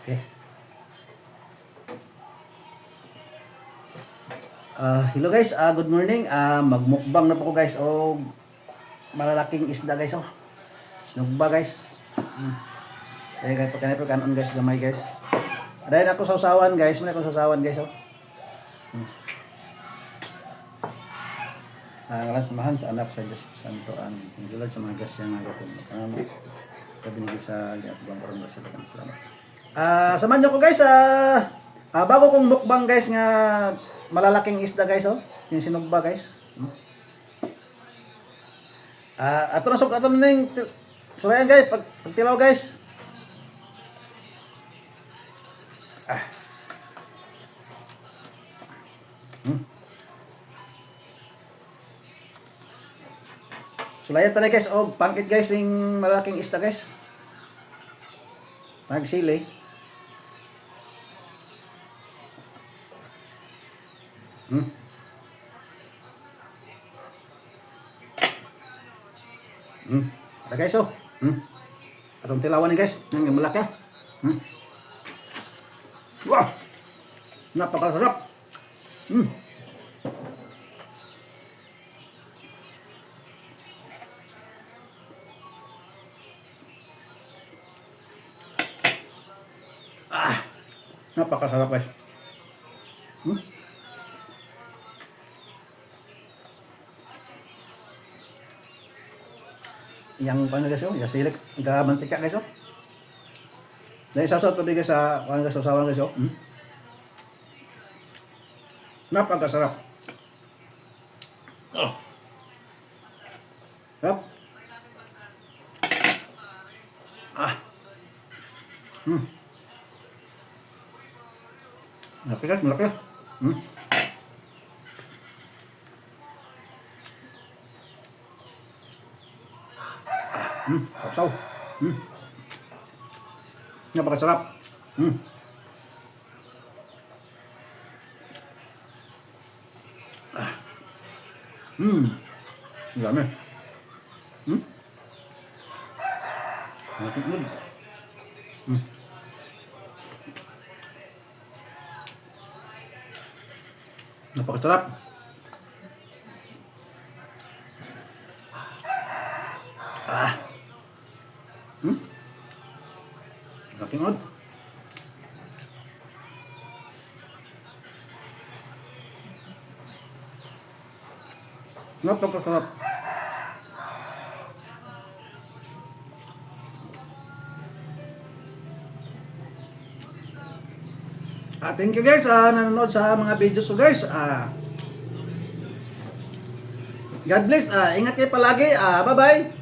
Okay. Hello guys, good morning. Magmukbang na po ko guys. Malalaking isda guys. Sinugba guys. Kaya guys, pagkanay po kanon guys, gamay guys. Dahil ako sausawan guys, muna ako sausawan guys. Ngalan samahan sa anak sa Diyos Santo. Thank you Lord sa mga gas yung agatong. Kabinigay sa gatubang parang sa dagang salamat. Samahan nyo ko guys. Bago kong mukbang guys nga malalaking isda guys. Yung sinugba guys. Ato na sok ato na yung surayan guys. Pagtilaw guys. Sulayan tayo guys. Pangkit guys yung malalaking isda guys. Nagsili. Ada guys atong tilawan ni guys. Yang malaki. Wah. Napakasarap. Napakasarap guys. Yang paano guys yung silik mantika guys Dahil sasawat ko guys sa paano guys sasawan guys Napakasarap. Sarap. Malaki guys, malaki. Sausaw. Napakasarap. Ang dami. Napakasarap. Laking od. Napakasarap. Thank you guys nanonood sa mga videos ko guys. God bless. Ingat kayo palagi. Bye bye.